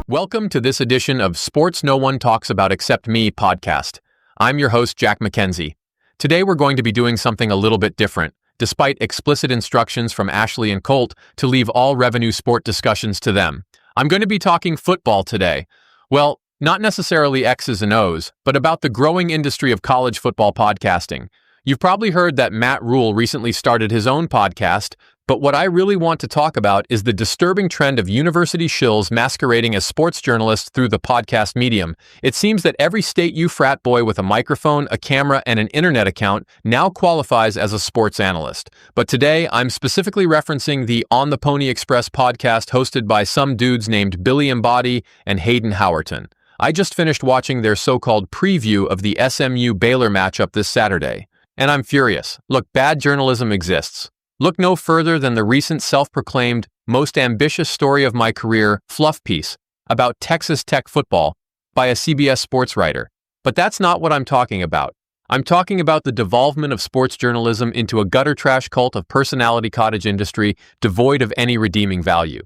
Welcome to this edition of Sports No One Talks About Except Me podcast. I'm your host, Jack McKenzie. Today we're going to be doing something a little bit different, despite explicit instructions from Ashley and Colt to leave all revenue sport discussions to them. I'm going to be talking football today. Well, not necessarily X's and O's, but about the growing industry of college football podcasting. You've probably heard that Matt Rhule recently started his own podcast, but what I really want to talk about is the disturbing trend of university shills masquerading as sports journalists through the podcast medium. It seems that every state U frat boy with a microphone, a camera, and an internet account now qualifies as a sports analyst. But today, I'm specifically referencing the On the Pony Express podcast hosted by some dudes named Billy Embody and Hayden Howerton. I just finished watching their so-called preview of the SMU-Baylor matchup this Saturday. And I'm furious. Look, bad journalism exists. Look no further than the recent self-proclaimed most ambitious story of my career fluff piece about Texas Tech football by a CBS sports writer. But that's not what I'm talking about. I'm talking about the devolvement of sports journalism into a gutter trash cult of personality cottage industry devoid of any redeeming value.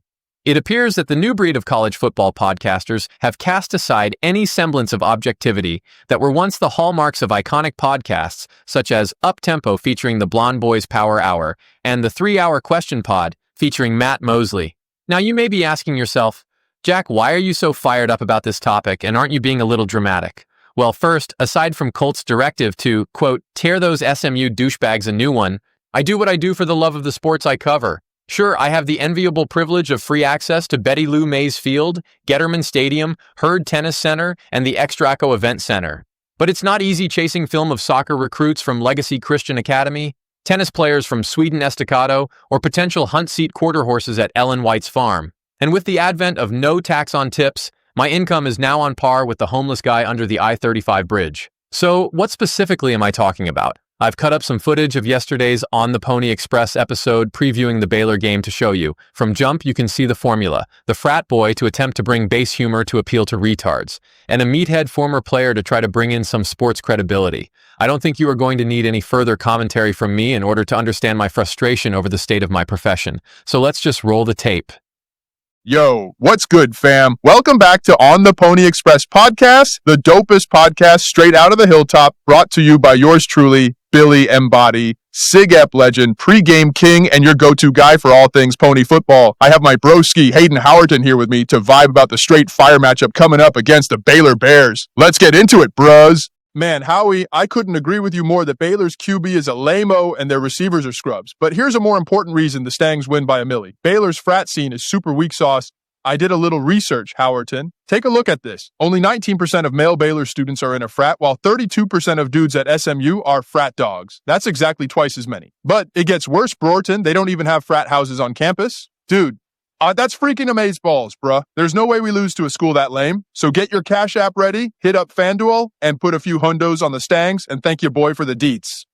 It appears that the new breed of college football podcasters have cast aside any semblance of objectivity that were once the hallmarks of iconic podcasts such as Up-Tempo featuring the Blonde Boys Power Hour and the 3-Hour Question Pod featuring Matt Mosley. Now you may be asking yourself, Jack, why are you so fired up about this topic and aren't you being a little dramatic? Well, first, aside from Colt's directive to, quote, tear those SMU douchebags a new one, I do what I do for the love of the sports I cover. Sure, I have the enviable privilege of free access to Betty Lou Mays Field, Getterman Stadium, Hurd Tennis Center, and the Extraco Event Center. But it's not easy chasing film of soccer recruits from Legacy Christian Academy, tennis players from Sweden Estacado, or potential hunt seat quarter horses at Ellen White's farm. And with the advent of no tax on tips, my income is now on par with the homeless guy under the I-35 bridge. So, what specifically am I talking about? I've cut up some footage of yesterday's On the Pony Express episode previewing the Baylor game to show you. From jump, you can see the formula. The frat boy to attempt to bring base humor to appeal to retards. And a meathead former player to try to bring in some sports credibility. I don't think you are going to need any further commentary from me in order to understand my frustration over the state of my profession. So let's just roll the tape. Yo, what's good, fam? Welcome back to On the Pony Express podcast, the dopest podcast straight out of the hilltop, brought to you by yours truly, Billy Embody, Sig Ep legend, pregame king, and your go-to guy for all things pony football. I have my broski, Hayden Howerton, here with me to vibe about the straight fire matchup coming up against the Baylor Bears. Let's get into it, bruz. Man, Howie, I couldn't agree with you more that Baylor's QB is a lame-o and their receivers are scrubs. But here's a more important reason the Stangs win by a milli. Baylor's frat scene is super weak sauce. I did a little research, Howerton. Take a look at this. Only 19% of male Baylor students are in a frat, while 32% of dudes at SMU are frat dogs. That's exactly twice as many. But it gets worse, Brorton. They don't even have frat houses on campus. Dude, that's freaking amazeballs, bruh. There's no way we lose to a school that lame. So get your Cash App ready, hit up FanDuel, and put a few hundos on the Stangs, and thank your boy for the deets.